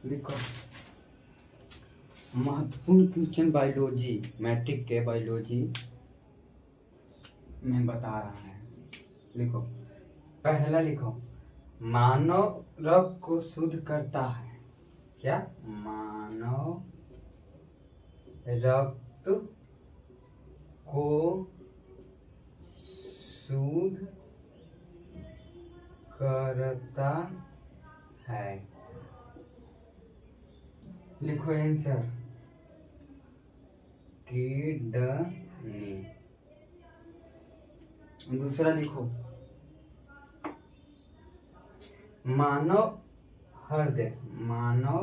लिखो महत्वपूर्ण question biology, matric के बायोलॉजी में बता रहा है। लिखो पहला, लिखो मानव रक्त को शुद्ध करता है। क्या? मानव रक्त को शुद्ध करता है। लिखो आंसर किडनी। दूसरा लिखो मानव हृदय, मानव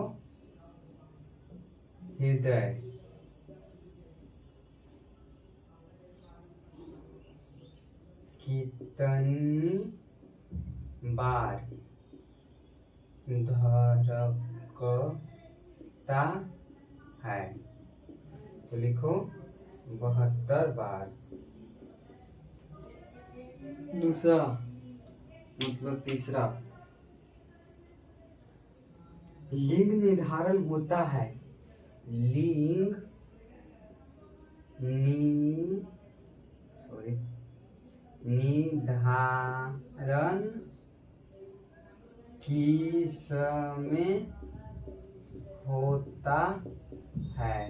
हृदय कितनी बार धड़कता है? तो लिखो 72 बार। दूसरा मतलब तीसरा, लिंग निर्धारण होता है। लिंग निर्धारण किसमें होता है?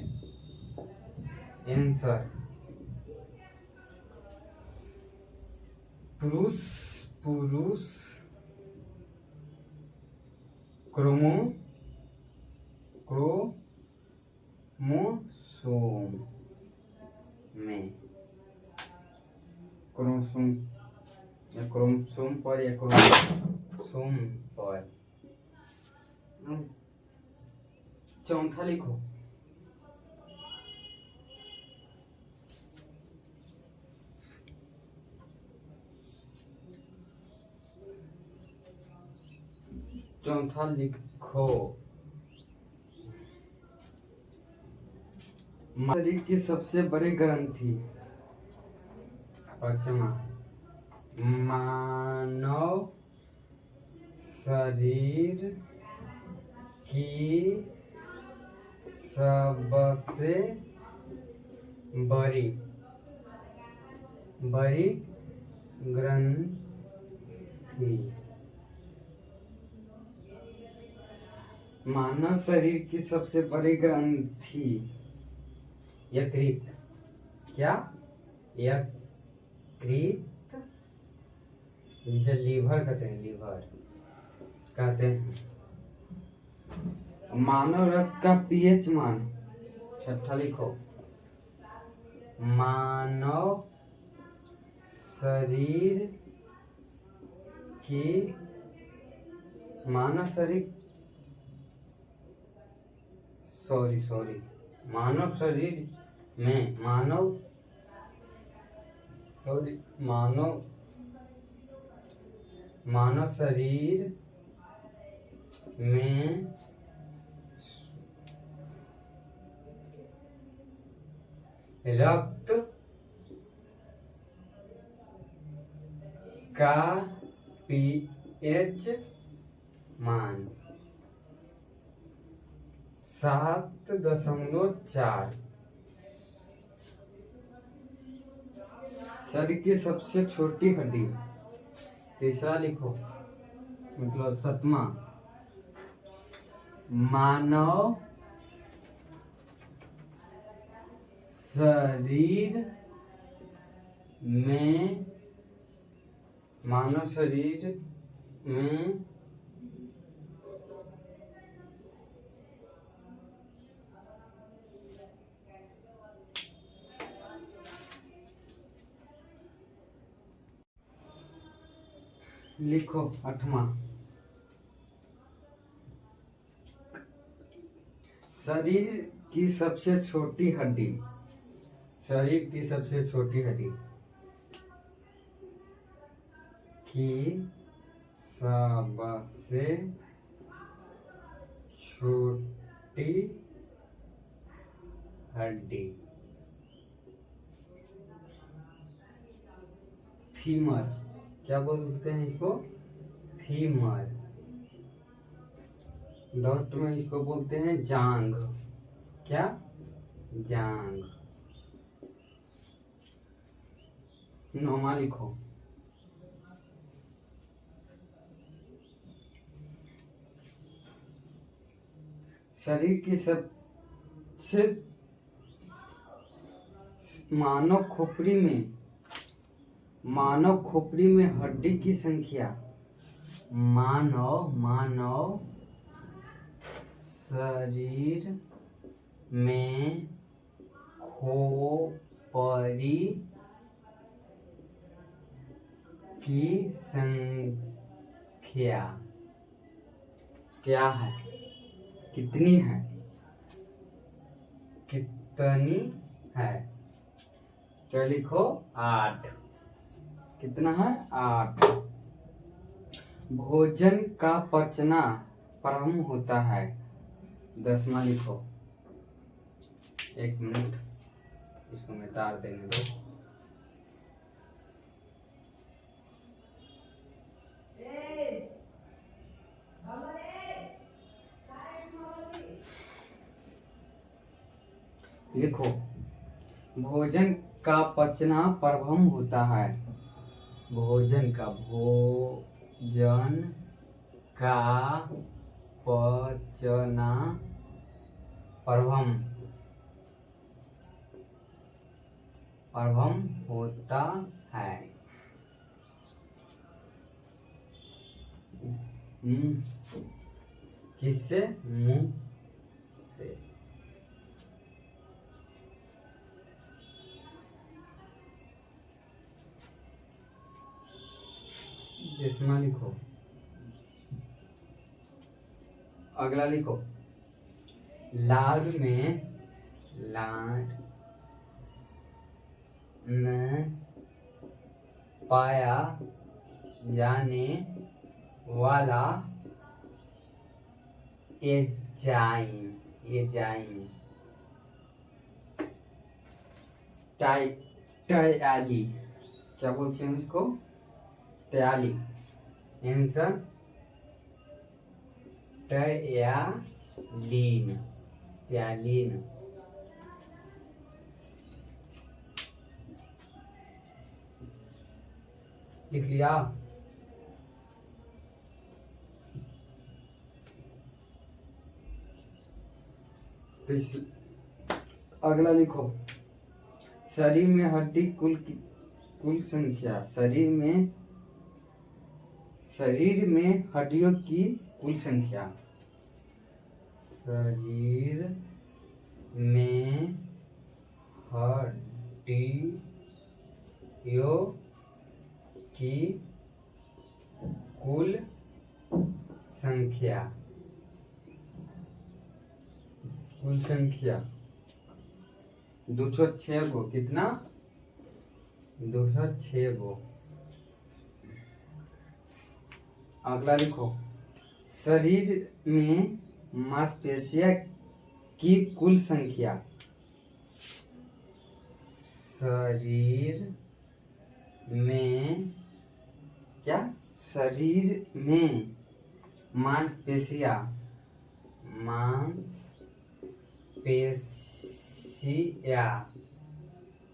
आंसर पुरुष क्रोमोसोम में, क्रोमोसोम पर या क्रोमोसोम पर। चौथा लिखो शरीर की सबसे बड़ी ग्रंथि। पांचवा, मानव शरीर की सबसे बड़ी ग्रंथि। मानव शरीर की सबसे बड़ी ग्रंथि यकृत। क्या? यकृत, जिसे लीवर कहते हैं, लीवर कहते हैं। मानव रक्त का पीएच मान। छठा लिखो मानव शरीर मानव शरीर में रक्त का पीएच मान 7.4। शरीर की सबसे छोटी हड्डी। तीसरा लिखो मतलब सतमा, मानव शरीर में लिखो आठवां, शरीर की सबसे छोटी हड्डी। शरीर की सबसे छोटी हड्डी की सबसे छोटी हड्डी फीमर। क्या बोलते हैं इसको? फीमर। डॉट में इसको बोलते हैं जांग। क्या? जांग। नौमा लिखो। शरीर की सबसे मानव खोपड़ी में हड्डी की संख्या। मानव शरीर में खोपड़ी की संख्या क्या है? कितनी है? कितनी है? क्या लिखो? 8। कितना है? 8। भोजन का पचना प्रारंभ होता है। 10वां लिखो। 1 मिनट, इसको मैं तार देने दो। लिखो, भोजन का पचना प्रारंभ होता है। भोजन का पचना प्रारंभ होता है। किससे? मुंह से। इसमें लिखो। अगला लिखो, लार में पाया जाने वाला एंजाइम टयाली। क्या बोलते हैं इसको? टयाली। आंसर टयालीन। लिख लिया? तो अगला लिखो, शरीर में हड्डी कुल संख्या। शरीर में हड्डियों की कुल संख्या। शरीर में हड्डियों की कुल संख्या। 206 गो। कितना? 206 गो। अगला लिखो, शरीर में मांसपेशियां की कुल संख्या। शरीर में क्या? शरीर में मांसपेशियां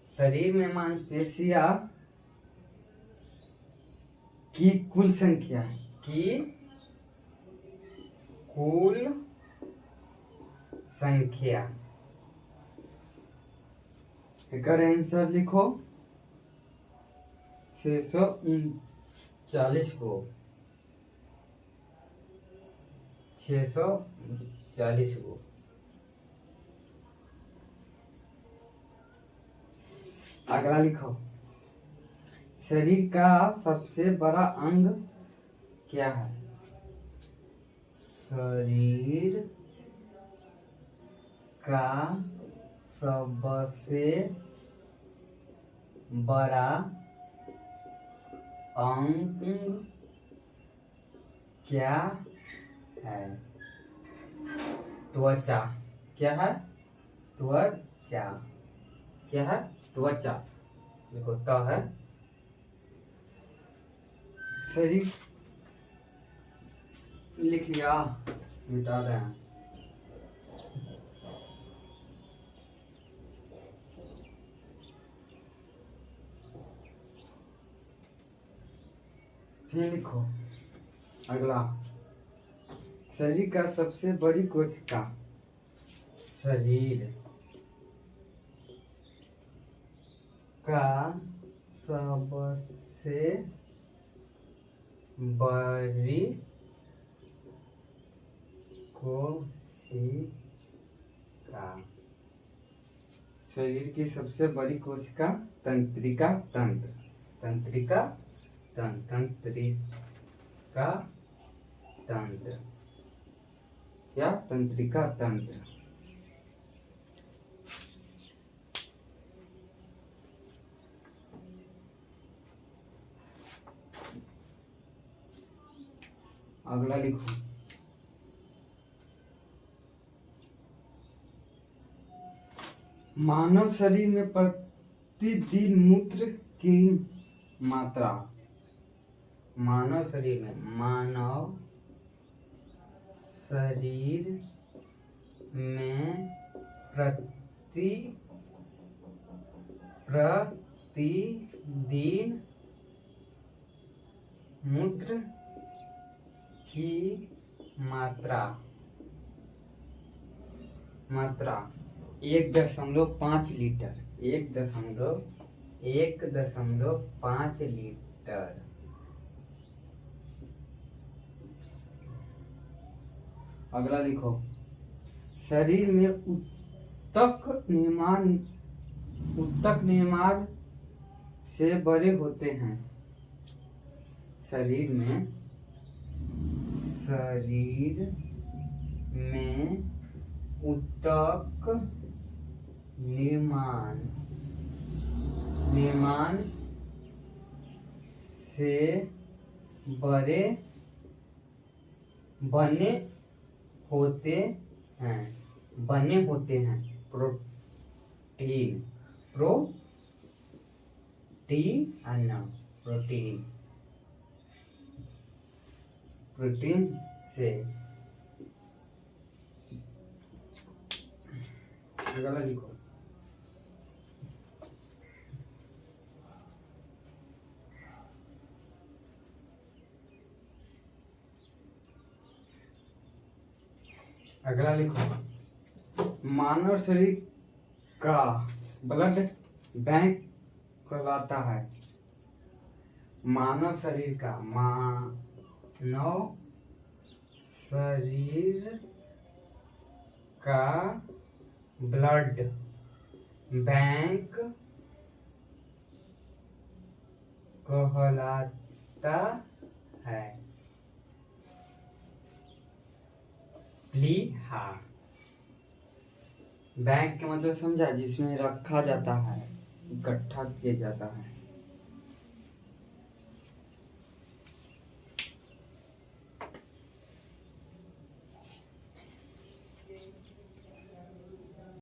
शरीर में मांसपेशियां की कुल संख्या। इसका आंसर लिखो। 639 को। 640 को। अगला लिखो, शरीर का सबसे बड़ा अंग क्या है? शरीर का सबसे बड़ा अंग क्या है? त्वचा। क्या है? त्वचा। क्या है? त्वचा। देखो, त है। शरीर लिख लिया? मिटा रहे हैं। फिर लिखो अगला, शरीर का सबसे बड़ी कोशिका, शरीर का सबसे बड़ी कोशिका, शरीर की सबसे बड़ी कोशिका तंत्रिका तंत्र, तंत्रिका तंत्र, तंत्रिका तंत्र या तंत्रिका तंत्र। अगला लिखो, मानव शरीर में प्रतिदिन मूत्र की मात्रा, मानव शरीर में, मानव शरीर में प्रतिदिन मूत्र की मात्रा 1.5 लीटर, 1.5 लीटर। अगला लिखो, शरीर में ऊतक निर्माण से बड़े होते हैं, शरीर में ऊतक निर्माण से बने होते हैं प्रोटीन, प्रोटीन से। अगला लिखो, मानव शरीर का ब्लड बैंक कहलाता है, मानव शरीर का ब्लड बैंक कहलाता है। बैंक के मतलब समझा, जिसमें रखा जाता है, इकट्ठा किया जाता है।